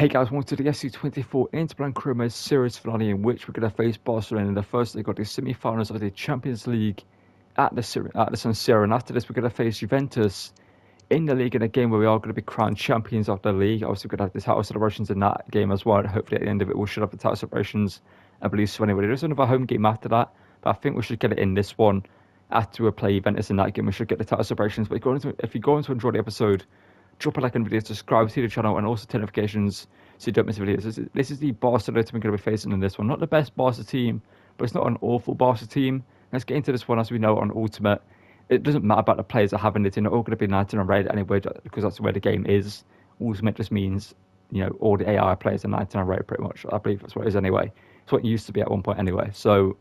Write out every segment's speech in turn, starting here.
Hey guys, welcome to the FC24 Inter Milan Career Mode series finale, in which we're going to face Barcelona in the first leg of the semi-finals of the Champions League at the San Siro. And after this, we're going to face Juventus in the league in a game where we are going to be crowned champions of the league. Obviously, we're going to have the title celebrations in that game as well. And hopefully, at the end of it, we should have the title celebrations, I believe so. Anyway, there's another home game after that, but I think we should get it in this one. After we play Juventus in that game, we should get the title celebrations. But if you're going to enjoy the episode, drop a like on the video, subscribe to the channel, and also turn notifications so you don't miss videos. This is the Barcelona team we're going to be facing in this one. Not the best Barca team, but it's not an awful Barca team. Let's get into this one. As we know, on Ultimate, it doesn't matter about the players that have in the team. They're all going to be 19 on red anyway, because that's where the game is. Ultimate just means, you know, all the AI players are 19 on red pretty much. I believe that's what it is anyway. It's what it used to be at one point anyway. So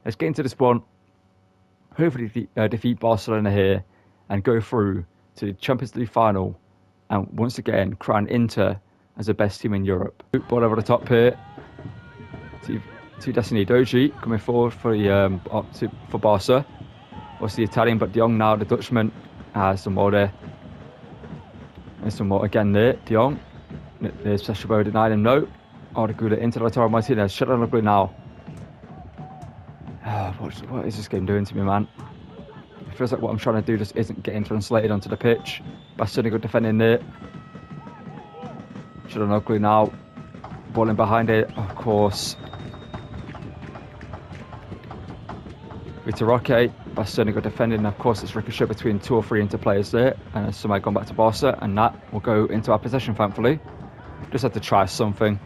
let's get into this one. Hopefully defeat Barcelona here and go through to the Champions League final. And once again, crown Inter as the best team in Europe. Ball over the top here to Destiny Doji coming forward for the for Barca. What's the Italian, but De Jong now, the Dutchman, has some more there. There's some more again there. De Jong. There's Seshabo denied him. No. Ardagula into Lautaro Martinez. Shut on the now. What is this game doing to me, man? It feels like what I'm trying to do just isn't getting translated onto the pitch. Bastoni good defending there. Should have ugly now. Balling behind it, of course. Vitor Roque. Bastoni good defending. Of course, it's ricochet between 2 or 3 Inter players there. And somebody gone back to Barca. And that will go into our possession, thankfully. Just had to try something.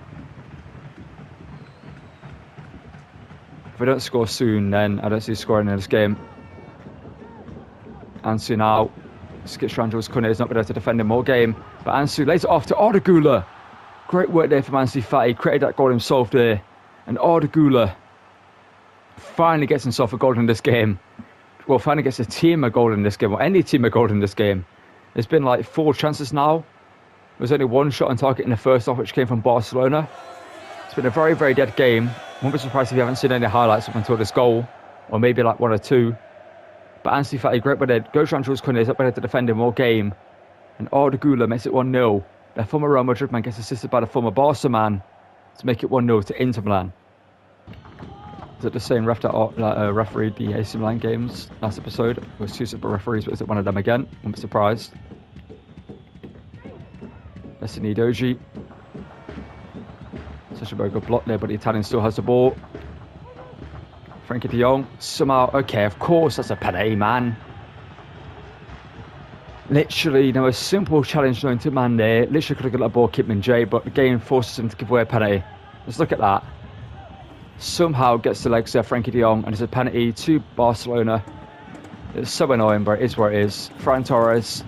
If we don't score soon, then I don't see scoring in this game. Ansu now. Skitstrangels Kone is not going to be able to defend him all game. But Ansu lays it off to Ardagula. Great work there from Ansu Fati. Created that goal himself there. And Ardagula finally gets himself a goal in this game. Well, finally gets a team a goal in this game. Or any team a goal in this game. There's been like 4 chances now. There's only 1 shot on target in the first half, which came from Barcelona. It's been a very, very dead game. Won't be surprised if you haven't seen any highlights up until this goal. Or maybe like 1 or 2. But Ansu Fati, great with it. Skitstrangels Kone is up there to defend him all game. And Ardagula makes it 1-0. The former Real Madrid man gets assisted by the former Barca man to make it 1-0 to Inter Milan. Is it the same ref that refereed the AC Milan games last episode? It was 2 separate referees, but is it one of them again? Won't be surprised. Destiny Doji. Such a very good block there, but the Italian still has the ball. Frankie De Jong, somehow, okay, of course, that's a penalty, man. Literally, you know, a simple challenge known to man there. Literally could have got that ball, Kipman J, but the game forces him to give away a penalty. Let's look at that. Somehow gets the legs there, Frankie De Jong, and it's a penalty to Barcelona. It's so annoying, but it is what it is. Ferran Torres,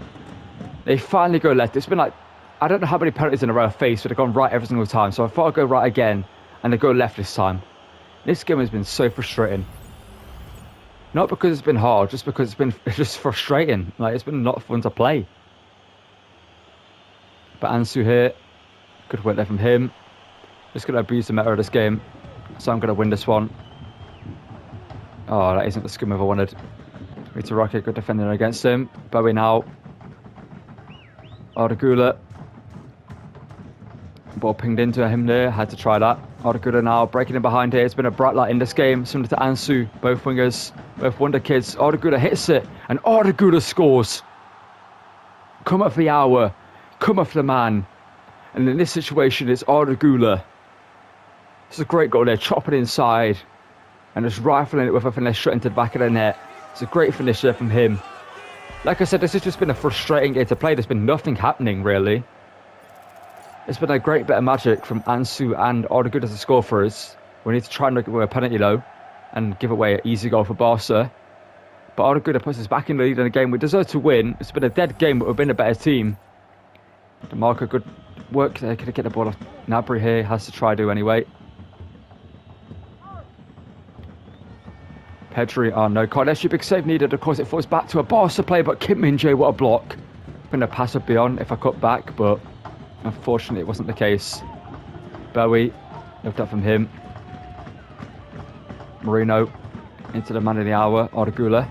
they finally go left. It's been like, I don't know how many penalties in a row I've faced, but they've gone right every single time. So I thought I'd go right again, and they go left this time. This game has been so frustrating. Not because it's been hard, just because it's been just frustrating. Like, it's been not fun to play. But Ansu here, good work there from him. Just going to abuse the meta of this game. So I'm going to win this one. Oh, that isn't the scum move I wanted. Vitor Roque, good defending against him. Bowie now. Ardagula. Ball pinged into him there, had to try that. Ardagula now breaking in behind here. It's been a bright light in this game, similar to Ansu. Both wingers, both wonder kids. Ardagula hits it, and Ardagula scores. Come up for the hour, come up for the man. And in this situation, it's Ardagula. It's a great goal there, chopping inside, and just rifling it with a finesse shot into the back of the net. It's a great finish there from him. Like I said, this has just been a frustrating game to play. There's been nothing happening, really. It's been a great bit of magic from Ansu and Ardagula to score for us. We need to try and give away a penalty though, and give away an easy goal for Barca. But Ardagula puts us back in the lead in a game we deserve to win. It's been a dead game, but we've been a better team. DeMarco, good work there. Could get the ball off Gnabry here. Has to try do anyway. Pedri, oh no, Cardeshi, big save needed. Of course, it falls back to a Barca play, but Kim Min-jae, what a block. I'm going to pass it beyond if I cut back, but unfortunately, it wasn't the case. Bowie, left up from him. Marino, into the man of the hour, Ardagula.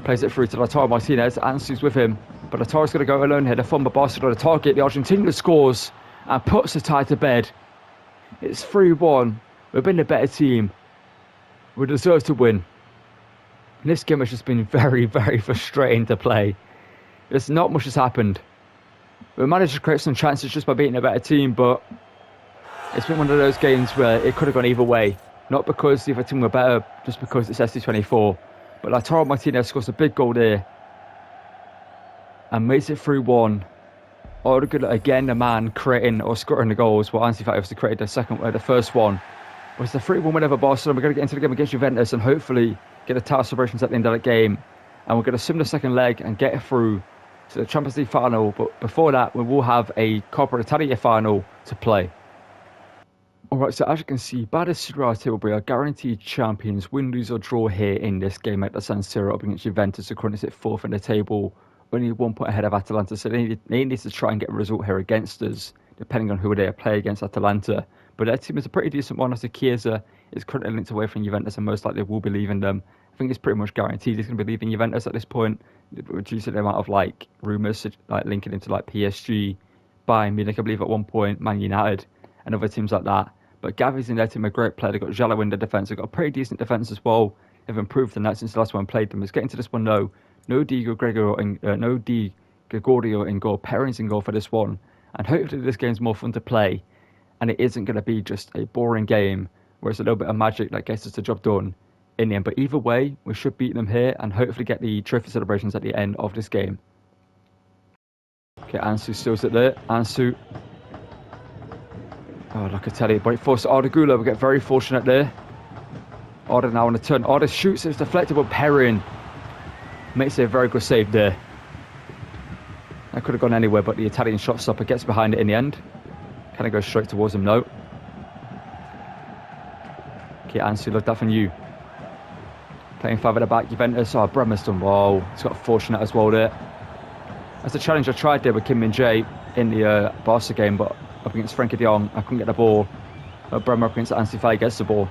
Plays it through to Lautaro Martinez. Ansu's with him, but Lautaro's going to go alone here. The former Barcelona target, the Argentinian scores. and puts the tie to bed. It's 3-1. We've been the better team. We deserve to win. And this game has just been very, very frustrating to play. There's not much has happened. We managed to create some chances just by beating a better team, but it's been one of those games where it could have gone either way. Not because the other team were better, just because it's SC24. But Lautaro Martinez scores a big goal there and makes it 3-1. Odegaard again, the man creating or scoring the goals. Well, Ansu Fati obviously created the first one. But it's the 3-1 win over Barcelona. We're going to get into the game against Juventus and hopefully get a title celebrations at the end of that game. And we're going to sim the second leg and get through to the Champions League final. But before that, we will have a Coppa Italia final to play. Alright, so as you can see, by the Serie A table, we are guaranteed champions. Win, lose or draw here in this game at the San Siro up against Juventus, who currently sit 4th in the table. Only 1 point ahead of Atalanta, so they need to try and get a result here against us, depending on who they play against Atalanta. But their team is a pretty decent one. As Chiesa is currently linked away from Juventus and most likely will be leaving them. I think it's pretty much guaranteed he's going to be leaving Juventus at this point, reducing the amount of rumours linking into PSG, Bayern Munich, I believe at one point, Man United and other teams like that. But Gavi's in their team, a great player. They've got Jallo in the defence. They've got a pretty decent defence as well. They've improved in that since the last one played them. Let's get into this one though. No Di Gregorio in goal. Perrin's in goal for this one. And hopefully this game's more fun to play. And it isn't going to be just a boring game where it's a little bit of magic that gets us the job done in the end. But either way, we should beat them here and hopefully get the trophy celebrations at the end of this game. Okay, Ansu still sit there. Ansu. Oh, Locatelli. But it forced Arda. We get very fortunate there. Arda now on the turn. Arda shoots. It's deflected, but Perrin makes a very good save there. That could have gone anywhere, but the Italian shot stopper gets behind it in the end. Can I go straight towards him? No. Okay, Ansu, look that from you. Playing 5 at the back, Juventus. Oh, Bremer's done well. He's got fortunate as well there. That's the challenge I tried there with Kim Min-jae in the Barca game, but up against Frenkie de Jong, I couldn't get the ball. But Bremer up against Ansu Fati gets the ball.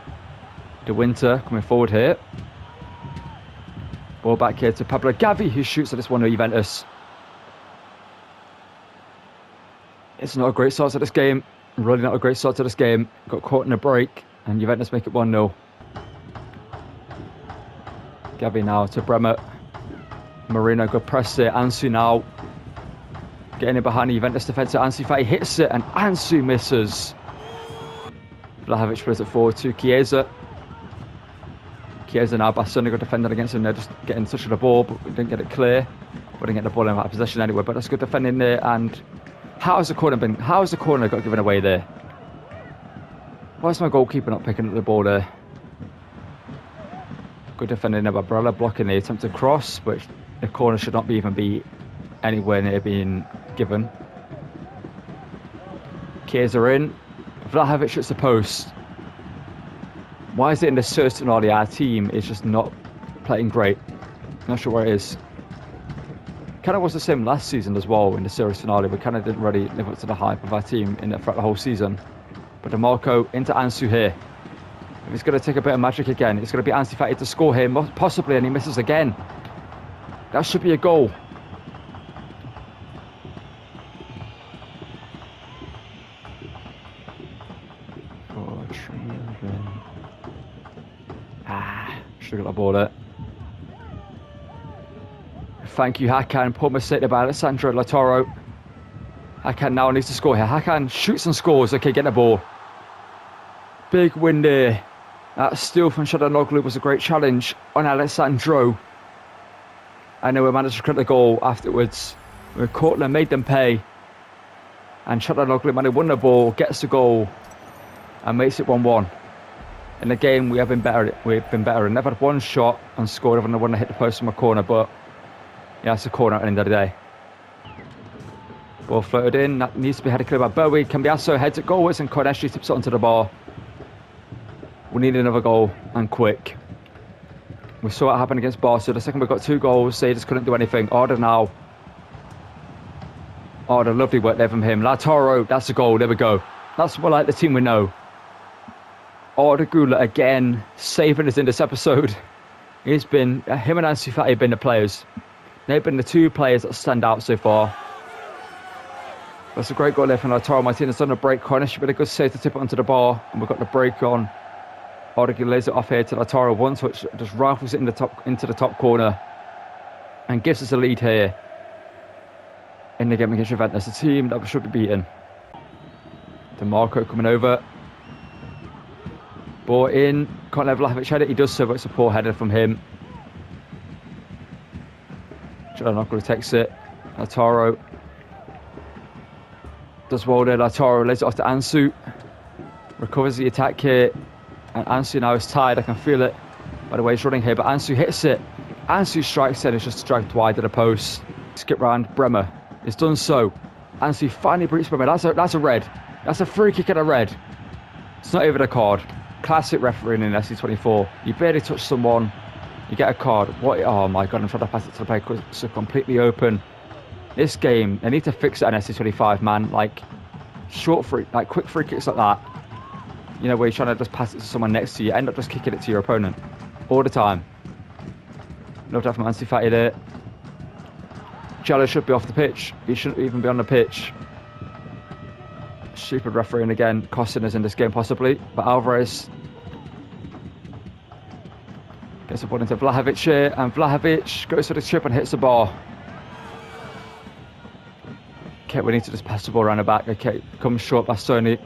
De Winter coming forward here. Ball back here to Pablo Gavi, who shoots at this one of Juventus. It's not a great start to this game. Really not a great start to this game. Got caught in a break, and Juventus make it 1-0. Gavi now to Bremer. Marino, good press there. Ansu now getting in behind the Juventus defence. Ansu Fati hits it, and Ansu misses. Vlahovic plays it forward to Chiesa. Chiesa now, Barcelona got defending against him. They're just getting touch of the ball, but we didn't get it clear. We didn't get the ball in that possession anyway, but that's good defending there. And how has the corner got given away there? Why is my goalkeeper not picking up the ball there? Good defending there by Barella, blocking the attempted cross, which the corner should not even be anywhere near being given. Chiesa in. Vlahovic hits the post. Why is it in the Serie A? Our team is just not playing great. Not sure where it is. Kind of was the same last season as well in the Serie A. We kind of didn't really live up to the hype of our team throughout the whole season. But DeMarco into Ansu here. If it's going to take a bit of magic again, it's going to be Ansu Fati to score here, possibly, and he misses again. That should be a goal. Should have got the ball there. Thank you, Hakan. Poor mistake by Alessandro Lautaro. Hakan now needs to score here. Hakan shoots and scores. Okay, get the ball. Big win there. That steal from Çalhanoğlu was a great challenge on Alessandro. I know we managed to credit the goal afterwards. Courtland made them pay. And Çalhanoğlu managed to win the ball, gets the goal, and makes it 1-1. In the game, we've been better. I never had one shot and scored other than the one that hit the post from a corner, but yeah, it's a corner at the end of the day. Ball floated in. That needs to be headed clear by Bowie. Cambiasso heads it goalwards and Koneshi tips it onto the bar. We need another goal and quick. We saw what happened against Barca. The second we got 2 goals, they just couldn't do anything. Arda now. Arda, lovely work there from him. Lautaro, that's a goal. There we go. That's more like the team we know. Arda Güler again saving us in this episode. He's been, him and Ansu Fati have been the players. They've been the 2 players that stand out so far. That's a great goal there from Lautaro Martinez on the break. Corner should be a good save to tip it onto the bar. And we've got the break on. Odegaard lays it off here to Lautaro once, which just rifles it into the top corner and gives us a lead here in the game against Juventus, a team that we should be beating. DeMarco coming over. Ball in. Can't let Vlahovic head it. He does so, but it's a poor header from him. Giannoccolo takes it. Lautaro does well there. Lautaro lays it off to Ansu. Recovers the attack here. And Ansu now is tired. I can feel it by the way he's running here. But Ansu hits it. Ansu strikes it. It's just dragged wide of the post. Skip round. Bremer. It's done so. Ansu finally breaks Bremer. That's a red. That's a free kick and a red. It's not even a card. Classic refereeing in SC24. You barely touch someone, you get a card. What? Oh my god! I'm trying to pass it to the play because it's completely open. This game, they need to fix it on SC25, man. Like quick free kicks like that. You know, where you're trying to just pass it to someone next to you, end up just kicking it to your opponent all the time. Love that from Ansu Fati there. Jallo should be off the pitch. He shouldn't even be on the pitch. Stupid refereeing again, costing us in this game possibly. But Alvarez gets the ball into Vlahovic here, and Vlahovic goes for the chip and hits the bar. Okay, we need to just pass the ball around the back. Okay, comes short Bastoni.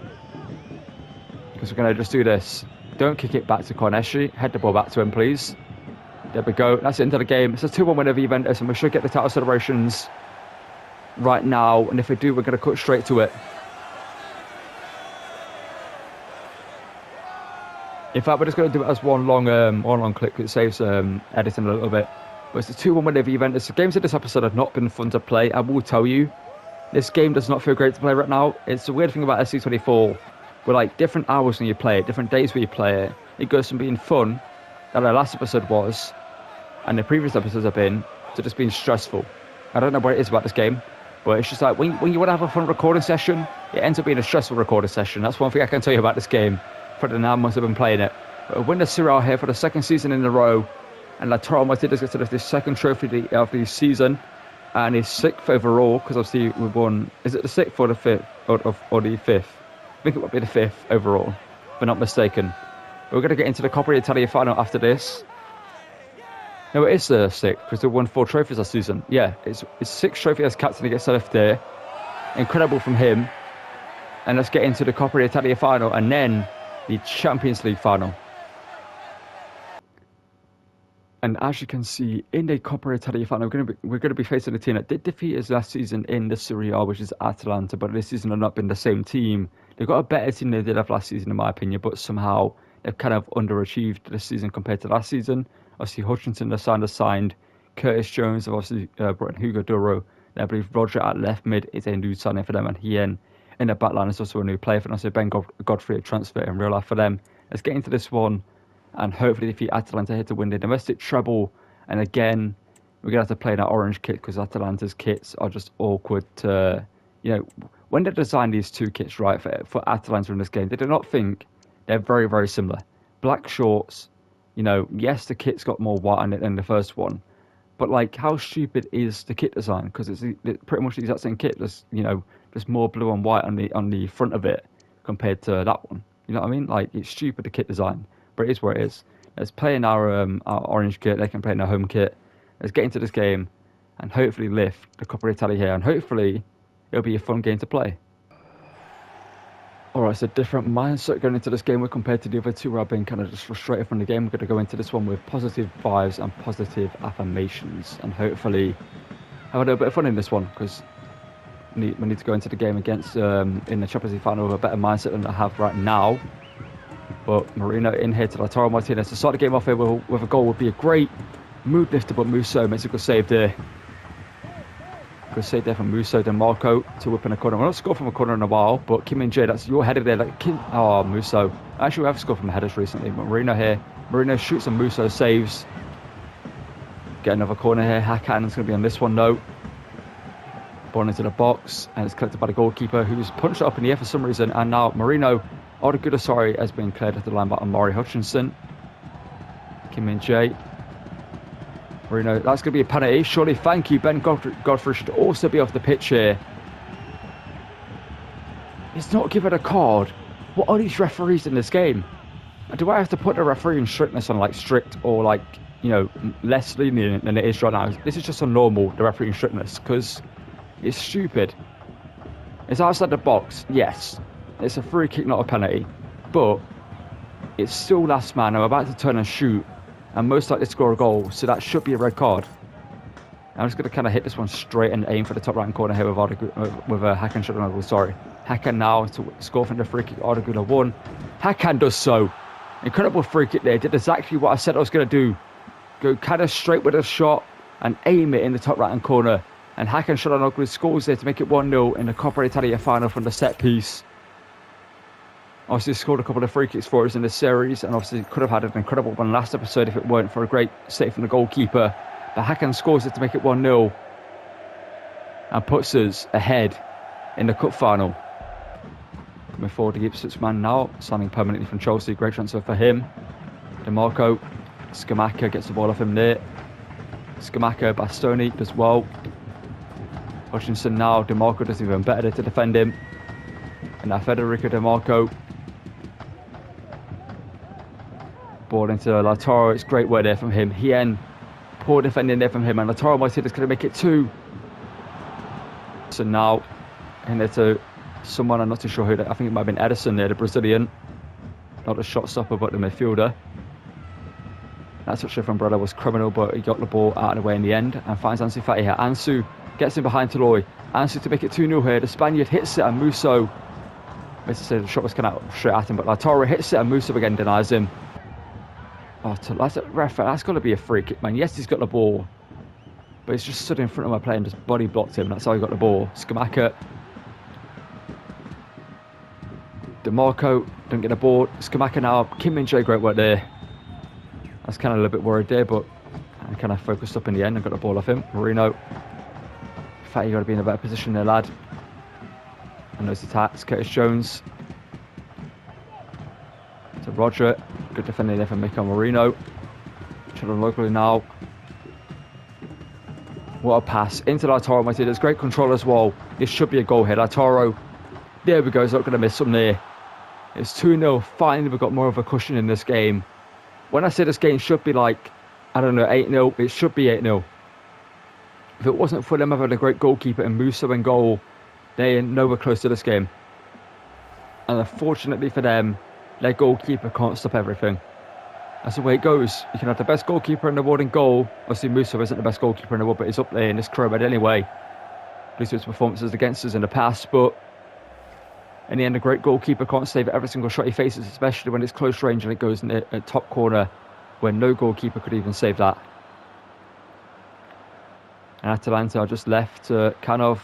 Because we're going to just do this. Don't kick it back to Corneshi. Head the ball back to him, please. There we go. That's the end of the game. It's a 2-1 win over Juventus, and we should get the title celebrations right now. And if we do, we're going to cut straight to it. In fact, we're just going to do it as one long clip. It saves editing a little bit. But it's a 2-1 win over Juventus. The games in this episode have not been fun to play. I will tell you, this game does not feel great to play right now. It's the weird thing about SC24. We're like different hours when you play it, different days when you play it. It goes from being fun, that our last episode was, and the previous episodes have been, to just being stressful. I don't know what it is about this game, but it's just like when you want to have a fun recording session, it ends up being a stressful recording session. That's one thing I can tell you about this game. For the 9 months I've been playing it. But I win the Serie A here for the second season in a row, and Lautaro Martinez gets to the second trophy of the season, and he's 6th overall, because obviously we've won, is it the 6th or the 5th, or the 5th? I think it might be the 5th overall, if I'm not mistaken. But we're going to get into the Coppa Italia final after this. No, it is the 6th, because they won 4 trophies last season. Yeah, it's 6th trophy as captain. He gets left there. Incredible from him. And let's get into the Coppa Italia final, and then the Champions League final. And as you can see, in the Coppa Italia final, we're going to be facing a team that did defeat us last season in the Serie A, which is Atalanta, but this season have not been the same team. They've got a better team than they did have last season, in my opinion, but somehow they've kind of underachieved this season compared to last season. Obviously, Hutchinson has signed. Curtis Jones have obviously brought in Hugo Duro. I believe Roger at left mid is a new signing for them, and Hien in the back line is also a new player for them. So Ben Godfrey, a transfer in real life for them. Let's get into this one and hopefully defeat Atalanta here to win the domestic treble. And again, we're going to have to play in our orange kit because Atalanta's kits are just awkward to, when they designed these two kits right for Atalanta in this game, they did not think they're very, very similar. Black shorts, yes, the kit's got more white on it than the first one. But like, how stupid is the kit design? Because it's pretty much the exact same kit. There's more blue and white on the front of it compared to that one. You know what I mean? Like, it's stupid, the kit design, but it is what it is. Let's play in our orange kit. They can play in their home kit. Let's get into this game and hopefully lift the Coppa Italia here. And hopefully it'll be a fun game to play. Alright, so different mindset going into this game compared to the other two where I've been kind of just frustrated from the game. We're going to go into this one with positive vibes and positive affirmations and hopefully have a little bit of fun in this one because we need to go into the game against in the Champions League final with a better mindset than I have right now. But Marino in here to Lautaro Martinez to start the game off here with a goal would be a great mood lifter, but Musso makes a good save there. Good save there from Musso. DeMarco to whip in a corner. We're not scored from a corner in a while, but Kim Min-jae, that's your header there. Musso. Actually, we have scored from headers recently, but Marino here. Marino shoots and Musso saves. Get another corner here. Hakan's going to be on this one, though. Ball into the box, and it's collected by the goalkeeper, who's punched it up in the air for some reason. And now Marino, Odegaard, has been cleared at the line by Amari Hutchinson. Kim Min-jae. Marino, that's going to be a penalty. Surely, thank you. Ben Godfrey should also be off the pitch here. It's not given a card. What are these referees in this game? Do I have to put the refereeing strictness on like strict or like, you know, less lenient than it is right now? This is just a normal, the refereeing strictness, because it's stupid. It's outside the box, yes. It's a free kick, not a penalty. But it's still last man. I'm about to turn and shoot and most likely score a goal, so that should be a red card. I'm just going to kind of hit this one straight and aim for the top right hand corner here with Hakan Çalhanoğlu, sorry. Hakan now to score from the free kick, Ardagula 1. Hakan does so. Incredible free kick there. Did exactly what I said I was going to do. Go kind of straight with a shot and aim it in the top right hand corner. And Hakan Çalhanoğlu scores there to make it 1-0 in the Coppa Italia final from the set piece. Obviously scored a couple of free kicks for us in this series, and obviously could have had an incredible one last episode if it weren't for a great save from the goalkeeper. But Hakan scores it to make it 1-0 and puts us ahead in the cup final. Coming forward, the Ipswich man now, signing permanently from Chelsea. Great transfer for him. DeMarco, Scamacca gets the ball off him there. Scamacca, Bastoni does well. Hutchinson now, DeMarco does even better there to defend him. And now Federico DeMarco. Ball into Lautaro, it's great work there from him. Hien, poor defending there from him, and Lautaro Martinez going to make it 2. So now, in there to someone, I'm not too sure who, I think it might have been Edison there, the Brazilian. Not the shot stopper, but the midfielder. That touch from Brother was criminal, but he got the ball out of the way in the end and finds Ansu Fati here. Ansu gets in behind Toloi. Ansu to make it 2-0 here. The Spaniard hits it and Musso, the shot was kind of straight at him, but Lautaro hits it and Musso again denies him. Oh, that's got to be a free kick, man. Yes, he's got the ball, but he's just stood in front of my player and just body blocked him. That's how he got the ball. Scamacca. DeMarco don't get the ball. Scamacca now. Kim Min-jae, great work there. I was kind of a little bit worried there, but I kind of focused up in the end and got the ball off him. Marino. Fatty got to be in a better position there, lad. And those attacks. Curtis Jones. To Roger. Good defending there from Mikel Marino. Trying locally now. What a pass. Into Lautaro Martinez. Great control as well. It should be a goal here. Lautaro. There we go. He's not going to miss some there. It's 2-0. Finally, we've got more of a cushion in this game. When I say this game should be like, I don't know, 8-0, it should be 8-0. If it wasn't for them having a great goalkeeper and Musso in goal, they are nowhere close to this game. And unfortunately for them, their goalkeeper can't stop everything. That's the way it goes. You can have the best goalkeeper in the world in goal. Obviously, Musso isn't the best goalkeeper in the world, but he's up there in this career mode anyway. At least his performances against us in the past. But in the end, a great goalkeeper can't save every single shot he faces, especially when it's close range and it goes in the top corner, where no goalkeeper could even save that. And Atalanta are just left to kind of,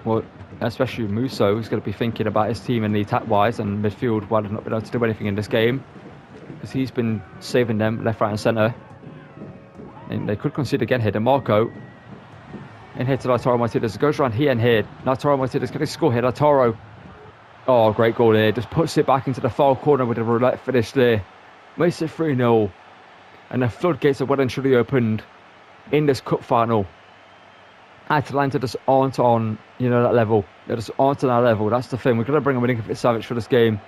well, especially Musso, who's going to be thinking about his team in the attack-wise and midfield while they've not been able to do anything in this game, because he's been saving them left, right and centre. And they could concede again here. DeMarco in here to Lautaro Martinez. Goes around here and here. Lautaro Martinez, can he score here? Lautaro. Oh, great goal there. Just puts it back into the far corner with a roulette finish there. Makes it 3-0. And the floodgates are well and truly opened in this cup final. Atalanta just aren't on, that level. They just aren't on our level. That's the thing. We're going to bring on Milinkovic Savic for this game.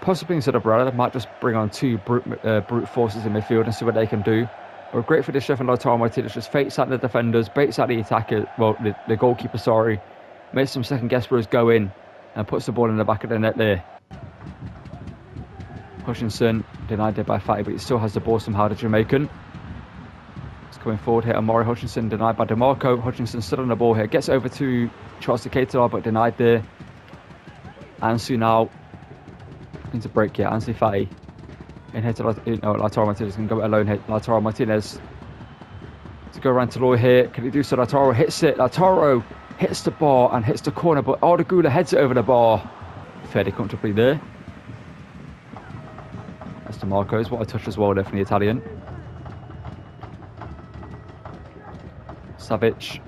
Possibly instead of Brother, might just bring on 2 brute forces in midfield and see what they can do. But great for this chef and Lautaro Martinez. Just fakes out the defenders, baits out the attacker, well, the goalkeeper, sorry. Makes some second guess throws go in and puts the ball in the back of the net there. Hutchinson denied it by Fatty, but he still has the ball somehow, the Jamaican. Coming forward here, Amari Hutchinson denied by DeMarco. Hutchinson stood on the ball here, gets over to Charles Decatur, but denied there. Ansu now into break here. Ansu Fati in here to Lautaro Martinez can go it alone here. Lautaro Martinez to go around to Loy here. Can he do so? Lautaro hits it. Lautaro hits the bar and hits the corner, but Ardagula heads it over the bar. Fairly comfortably there. That's DeMarco's. What a touch as well there from the Italian. Savic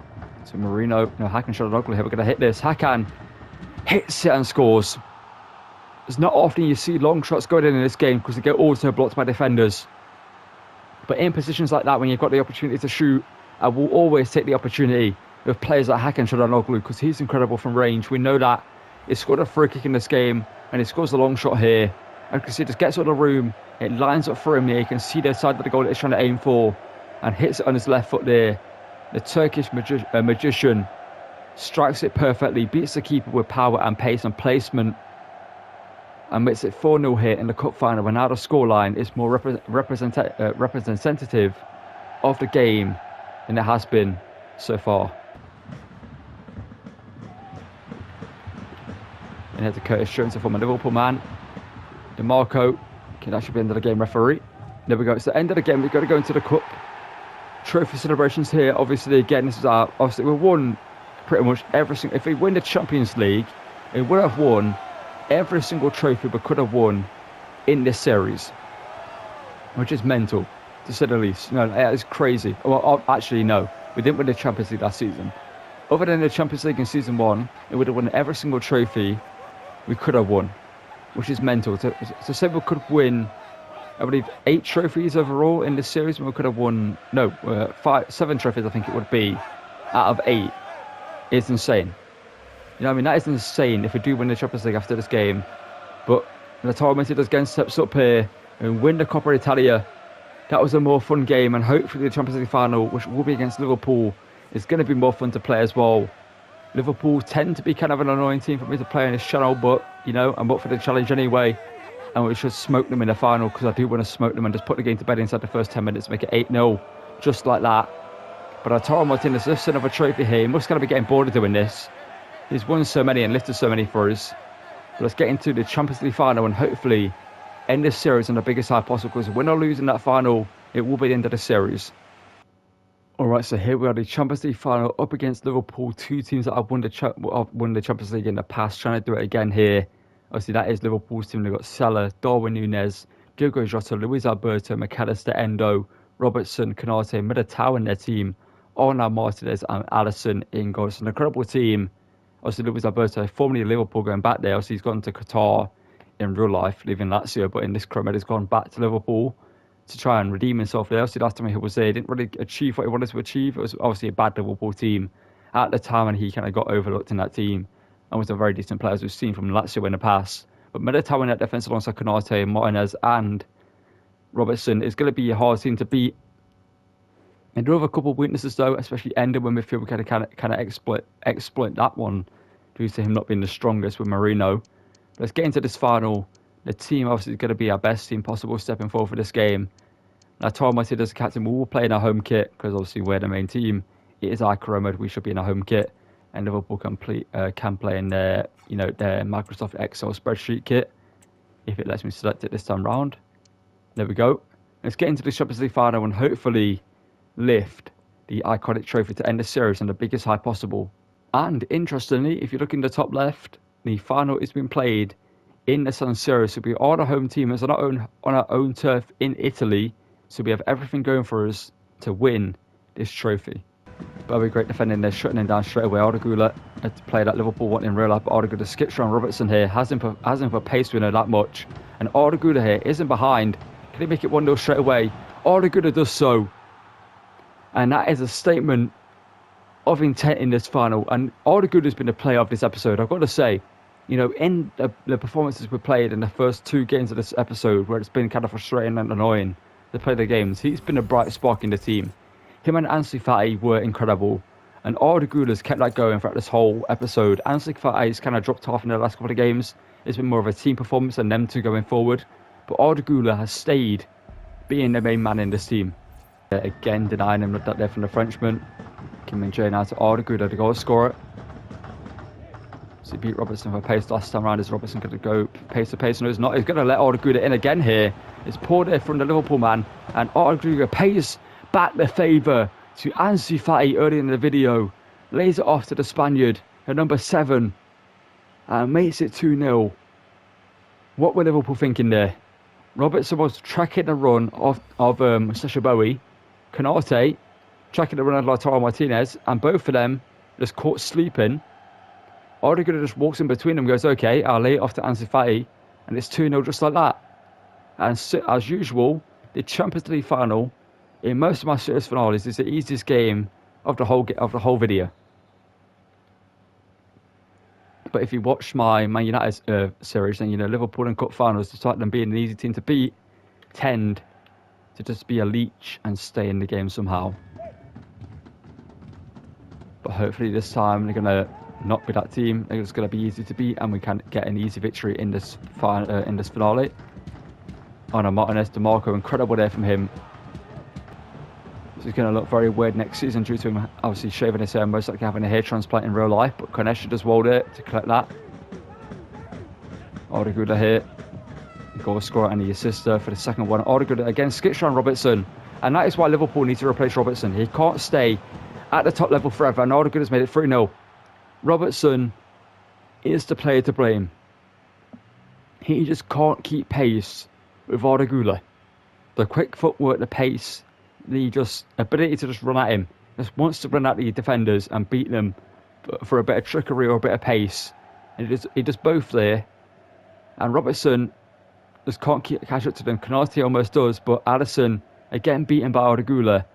to Marino. No, Hakan Çalhanoğlu here. We're going to hit this. Hakan hits it and scores. It's not often you see long shots going in this game because they get auto blocked by defenders. But in positions like that, when you've got the opportunity to shoot, I will always take the opportunity with players like Hakan Çalhanoğlu because he's incredible from range. We know that He scored a free kick in this game, and he scores a long shot here. And you can see, just gets out of the room. It lines up for him here. You can see the side of the goal that he's trying to aim for, and hits it on his left foot there. The Turkish magician strikes it perfectly, beats the keeper with power and pace and placement, and makes it 4-0 here in the cup final. And now the scoreline is more representative of the game than it has been so far. And here's the Curtis Jones from a Liverpool man. DeMarco, okay, that should be the end of the game, referee. There we go, it's the end of the game. We've got to go into the cup trophy celebrations here. Obviously, again, this is our, obviously, we won pretty much every single, if we win the Champions League, we would have won every single trophy we could have won in this series, which is mental, to say the least. No, it's crazy. Well, actually, no, we didn't win the Champions League last season. Other than the Champions League in season 1, it would have won every single trophy we could have won, which is mental. To say we could win, I believe, 8 trophies overall in this series, when we could have won, 7 trophies, I think it would be, out of 8, is insane. You know what I mean? That is insane if we do win the Champions League after this game. But Lautaro Martinez again steps up here and win the Coppa Italia. That was a more fun game, and hopefully the Champions League final, which will be against Liverpool, is going to be more fun to play as well. Liverpool tend to be kind of an annoying team for me to play on this channel, but, you know, I'm up for the challenge anyway. And we should smoke them in the final, because I do want to smoke them and just put the game to bed inside the first 10 minutes, make it 8-0, just like that. But Lautaro Martinez lifts another trophy here. He must kind of be getting bored of doing this. He's won so many and lifted so many for us. But let's get into the Champions League final and hopefully end this series on the biggest side possible, because win or lose in that final, it will be the end of the series. Alright, so here we are, the Champions League final up against Liverpool, 2 teams that have won the Champions League in the past, trying to do it again here. Obviously, that is Liverpool's team. They've got Salah, Darwin Núñez, Diogo Jota, Luis Alberto, McAllister, Endo, Robertson, Konate, Militao in their team, Arnaud Martinez and Alisson in goal. It's an incredible team. Obviously, Luis Alberto, formerly Liverpool, going back there. Obviously, he's gone to Qatar in real life, leaving Lazio, but in this career mode, he's gone back to Liverpool to try and redeem himself there. Obviously, last time he was there, he didn't really achieve what he wanted to achieve. It was obviously a bad Liverpool team at the time, and he kind of got overlooked in that team and was a very decent player, as we've seen from Lazio in the past. But Militao in that defence alongside Konate, Martinez and Robertson is going to be a hard team to beat. And do have a couple of weaknesses though, especially Ender when midfield. We kind of exploit that one due to him not being the strongest with Marino. But let's get into this final. The team obviously is going to be our best team possible stepping forward for this game. Lautaro Martinez as captain, we will play in our home kit because obviously we're the main team. It is our career mode. We should be in our home kit, and Liverpool can play in their their Microsoft Excel spreadsheet kit if it lets me select it this time round. There we go. Let's get into the Champions League final and hopefully lift the iconic trophy to end the series on the biggest high possible. And interestingly, if you look in the top left, the final is being played in the San Siro, so we are the home team. It's on our own turf in Italy, so we have everything going for us to win this trophy. Very great defending there, shutting him down straight away. Ardagula had to play that Liverpool one in real life, but Ardagula skips around Robertson here, has him for pace, we know that much. And Ardagula here isn't behind. Can he make it 1-0 straight away? Ardagula does so. And that is a statement of intent in this final. And Ardagula has been the player of this episode. I've got to say, you know, in the performances we played in the first 2 games of this episode, where it's been kind of frustrating and annoying to play the games, he's been a bright spark in the team. Him and Ansu Fati were incredible. And Ardagula's kept that going throughout this whole episode. Ansu Fati's kind of dropped off in the last couple of games. It's been more of a team performance than them two going forward. But Ardagula has stayed being the main man in this team. Again, denying him that there from the Frenchman. Kim Min-jae now to Ardagula, the goal scorer. So he beat Robertson for pace last time round. Is Robertson going to go pace to pace? No, he's not. He's going to let Ardagula in again here. It's poured in from the Liverpool man. And Ardagula pays back the favour to Ansu Fati early in the video. Lays it off to the Spaniard at number 7. And makes it 2-0. What were Liverpool thinking there? Robertson was tracking the run of Sacha Bowie. Konate tracking the run of Lautaro Martinez. And both of them just caught sleeping. Ardagula just walks in between them and goes, okay, I'll lay it off to Ansu Fati. And it's 2-0 just like that. And so, as usual, the Champions League final, in most of my series finales, is the easiest game of the whole video. But if you watch my Man United series, then you know Liverpool and Cup finals, despite them being an easy team to beat, tend to just be a leech and stay in the game somehow. But hopefully this time they're gonna not be that team. It's gonna be easy to beat, and we can get an easy victory in this finale. Oh no, Martinez, DeMarco, incredible there from him. So he's going to look very weird next season due to him obviously shaving his hair, most likely having a hair transplant in real life. But Koneshi does well there to collect that. Odegaard here. Goal scorer and the assister for the second one. Odegaard again, skitch on Robertson. And that is why Liverpool need to replace Robertson. He can't stay at the top level forever. And Odegaard has made it 3-0. Robertson is the player to blame. He just can't keep pace with Odegaard. The quick footwork, the pace, the just ability to just run at him. Just wants to run at the defenders and beat them for a bit of trickery or a bit of pace. And he does both there. And Robertson just can't catch up to them. Konate almost does, but Alisson again beaten by Odegaard.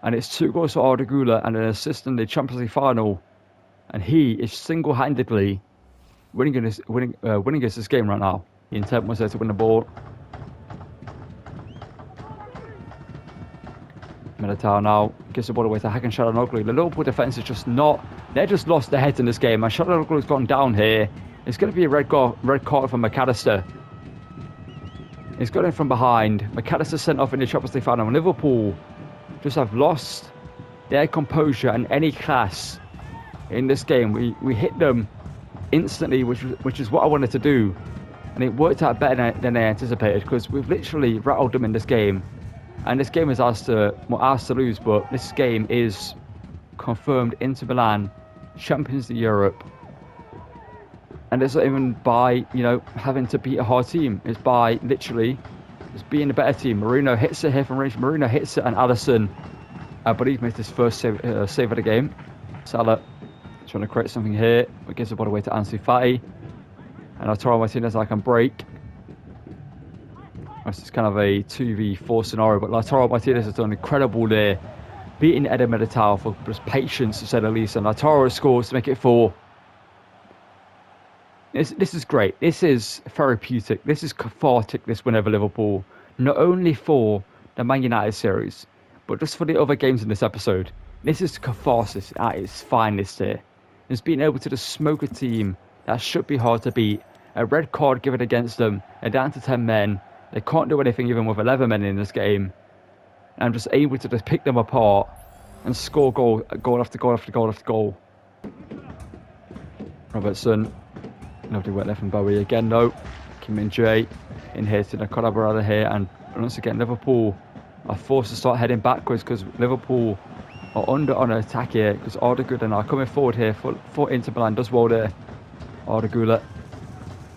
And it's 2 goals for Odegaard and an assist in the Champions League final. And he is single-handedly winning us this game right now. The intent was there to win the ball. Militao now gives the ball away to Hakan Çalhanoğlu. The Liverpool defence is just not... They're just lost their heads in this game. And Çalhanoğlu has gone down here. It's going to be a red card for McAllister. He's got in from behind. McAllister sent off in the Champions League final. And Liverpool just have lost their composure and any class in this game. We hit them instantly, which is what I wanted to do. And it worked out better than they anticipated, because we've literally rattled them in this game. And this game is ours to lose, but this game is confirmed Inter Milan champions of Europe. And it's not even by, having to beat a hard team. It's by literally just being a better team. Marino hits it here from range. Marino hits it, and Alisson, I believe, makes his first save of the game. Salah trying to create something here. It gives the ball away to Ansu Fati. And Lautaro Martinez can break. This is kind of a 2v4 scenario, but Lautaro Martinez has done incredible there, beating Eder Militao for just patience, to say the least. And Lautaro scores to make it 4. This is great. This is therapeutic. This is cathartic, this win over Liverpool. Not only for the Man United series, but just for the other games in this episode. This is catharsis at its finest here. It's being able to just smoke a team that should be hard to beat. A red card given against them. They're down to 10 men. They can't do anything even with 11 men in this game. And I'm just able to just pick them apart and score goal after goal after goal after goal. Robertson. Nobody went there from Bowie again, though. Kim Min-jae in here to the collaborator here. And once again, Liverpool are forced to start heading backwards, because Liverpool are under on an attack here. Because Odegaard are coming forward here for Inter Milan. Does well there. Odegaard.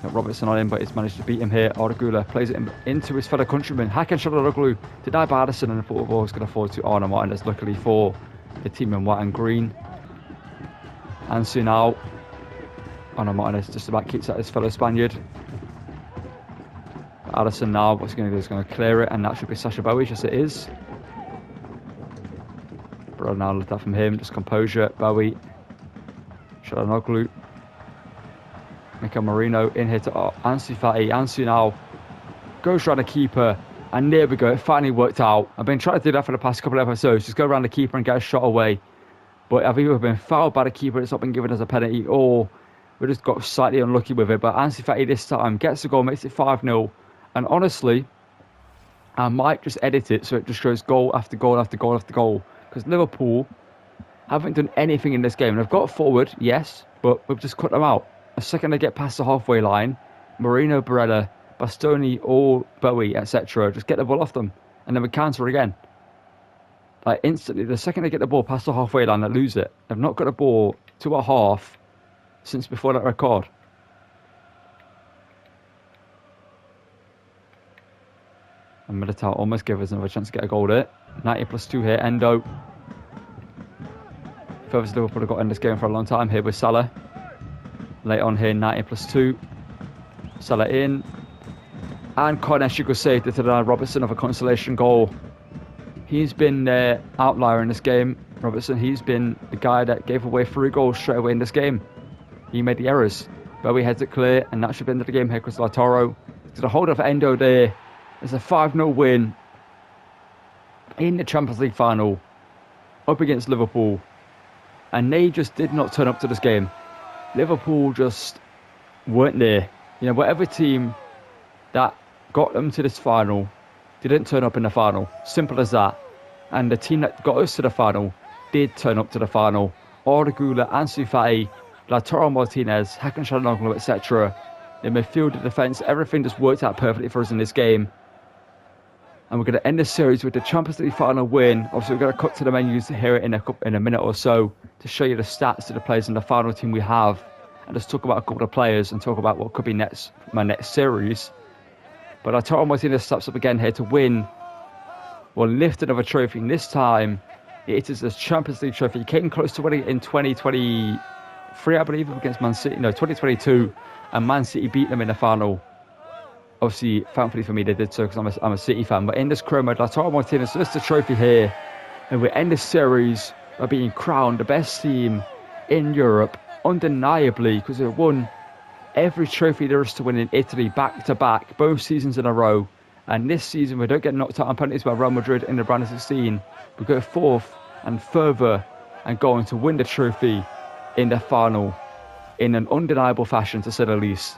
Got Robertson on him, but he's managed to beat him here. Odegaard plays it into his fellow countryman. Hakan Çalhanoğlu denied by Alisson, and the ball is going to fall to Arno Martinez, luckily for the team in white and green. Ansu now. Arno Martinez just about keeps at his fellow Spaniard. Alisson now, what's he going to do? He's going to clear it, and that should be Sacha Bowie. Yes, it is. Bro, now look at from him, just composure. Bowie. Çalhanoğlu. Mikel Marino in here to Ansu Fati. Ansu now goes around the keeper, and there we go. It finally worked out. I've been trying to do that for the past couple of episodes. Just go around the keeper and get a shot away. But I've either been fouled by the keeper, it's not been given as a penalty, or we just got slightly unlucky with it. But Ansu Fati this time gets the goal, makes it 5-0. And honestly, I might just edit it so it just shows goal after goal after goal after goal. Because Liverpool haven't done anything in this game. They've got forward, yes, but we've just cut them out. The second they get past the halfway line, Marino, Barella, Bastoni, or Bowie, etc., just get the ball off them, and then we counter again. Like instantly, the second they get the ball past the halfway line, they lose it. They've not got the ball to a half since before that record. And Militao almost gave us another chance to get a goal there. 90+2 here, Endo. Furthest Liverpool have got in this game for a long time here with Salah. Late on here, 90+2. Salah in. And Koneshi could save to deny Robertson of a consolation goal. He's been the outlier in this game. Robertson, he's been the guy that gave away 3 goals straight away in this game. He made the errors. But we heads it clear, and that should be the end of the game here because Lautaro is going to hold off Endo there. It's a 5-0 win in the Champions League final up against Liverpool. And they just did not turn up to this game. Liverpool just weren't there. Whatever team that got them to this final didn't turn up in the final. Simple as that. And the team that got us to the final did turn up to the final. Arda Güler, Ansu Fati, Lautaro Martinez, Hakan Çalhanoğlu, etc. The midfield, the defence, everything just worked out perfectly for us in this game. And we're going to end this series with the Champions League final win. Obviously, we're going to cut to the menus here in a minute or so to show you the stats of the players in the final team we have. And just talk about a couple of players and talk about what could be my next series. But Lautaro Martinez steps up again here to win. We'll lift another trophy. And this time, it is the Champions League trophy. He came close to winning it in 2023, I believe, against Man City. No, 2022. And Man City beat them in the final. Obviously, thankfully for me, they did so because I'm a City fan. But in this career mode, Lautaro Martinez, so that's the trophy here. And we end this series by being crowned the best team in Europe, undeniably, because they've won every trophy there is to win in Italy back-to-back, both seasons in a row. And this season, we don't get knocked out on penalties by Real Madrid in the round of 16. We go fourth and further and go on to win the trophy in the final in an undeniable fashion, to say the least.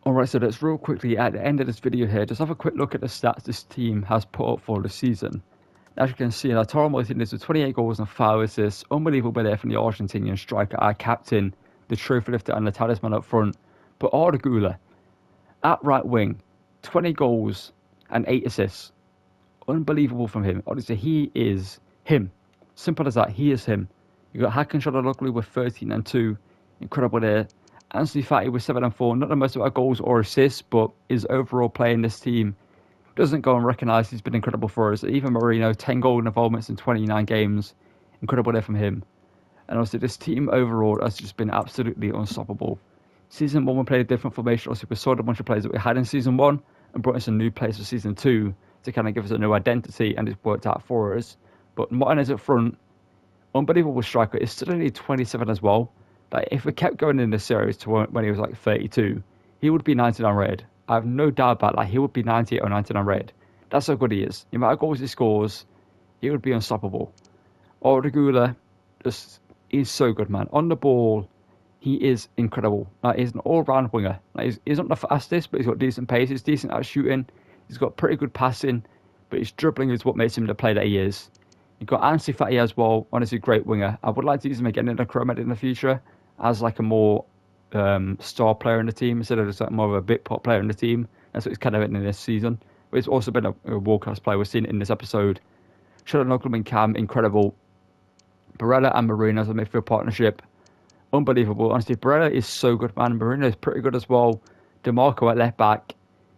Alright, so let's real quickly at the end of this video here, just have a quick look at the stats this team has put up for the season. As you can see, Lautaro Martinez with 28 goals and 5 assists, unbelievable there from the Argentinian striker, our captain, the trophy lifter and the talisman up front. But Arda Güler, at right wing, 20 goals and 8 assists. Unbelievable from him. Honestly, he is him. Simple as that, he is him. You got Hakan Çalhanoğlu with 13 and 2, incredible there. Ansu Fati with 7 and 4, not the most of our goals or assists, but his overall play in this team doesn't go unrecognised. He's been incredible for us. Even Marino, 10 goal involvements in 29 games, incredible there from him. And also this team overall has just been absolutely unstoppable. Season 1 we played a different formation. Also, we sold a bunch of players that we had in Season 1 and brought in some new players for Season 2 to kind of give us a new identity, and it's worked out for us. But Martinez up front, unbelievable striker, is still only 27 as well. Like, if we kept going in this series to when he was like 32, he would be 99 red. I have no doubt about that. He would be 98 or 99 red. That's how good he is. No matter goals he scores, he would be unstoppable. Arda Güler, he's so good, man. On the ball, he is incredible. Like, he's an all-round winger. Like, he's not the fastest, but he's got decent pace. He's decent at shooting. He's got pretty good passing, but his dribbling is what makes him the player that he is. You've got Ansu Fati as well. Honestly, great winger. I would like to use him again in the career mode in the future as like a more star player in the team instead of just like more of a bit pot player in the team. That's what he's kind of in this season. But he's also been a world-class player. We've seen it in this episode. Çalhanoğlu and Cam, incredible. Barella and Marino as a midfield partnership, unbelievable. Honestly, Barella is so good, man. Marino is pretty good as well. DeMarco at left back,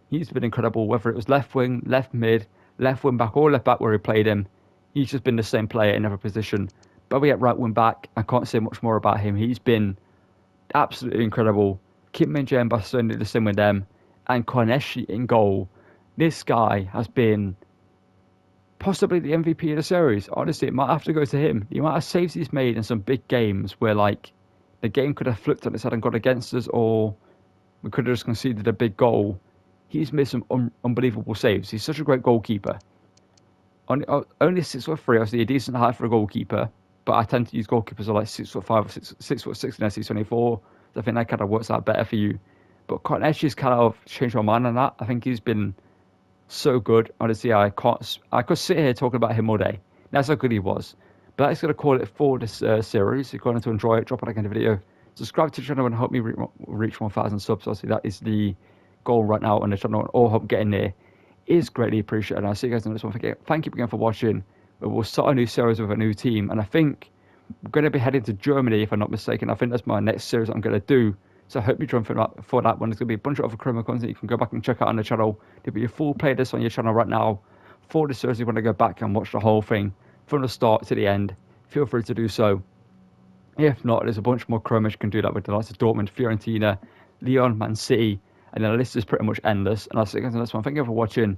he's been incredible. Whether it was left wing, left mid, left wing back, or left back where he played him, he's just been the same player in every position. Bobby at right wing back, I can't say much more about him. He's been absolutely incredible. Kim Min-jae and Barcelona did the same with them. And Corneshi in goal. This guy has been possibly the MVP of the series. Honestly, it might have to go to him. The amount of saves he's made in some big games where like the game could have flipped on its head and gone against us, or we could have just conceded a big goal. He's made some unbelievable saves. He's such a great goalkeeper. Only 6'3", obviously a decent height for a goalkeeper. But I tend to use goalkeepers who are like 6'5" or 6'6" in SC24. So I think that kind of works out better for you. But Corneshi's kind of changed my mind on that. I think he's been so good. Honestly, I could sit here talking about him all day. That's how good he was. But that's going to call it for this series. If you're going to enjoy it, drop a like in the video. Subscribe to the channel and help me reach 1,000 subs. Obviously, that is the goal right now on the channel. All help getting there is greatly appreciated. And I'll see you guys in the next one. Thank you again for watching. We'll start a new series with a new team, and I think we're going to be heading to Germany, if I'm not mistaken. I think that's my next series I'm going to do, so I hope you join for that one. There's going to be a bunch of other criminal content you can go back and check out on the channel. There'll be a full playlist on your channel right now for the series. If you want to go back and watch the whole thing from the start to the end, feel free to do so. If not, there's a bunch more chromas you can do that with the likes of Dortmund, Fiorentina, Lyon, Man City, and the list is pretty much endless. And I'll see you guys in the next one. Thank you for watching,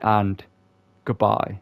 and goodbye.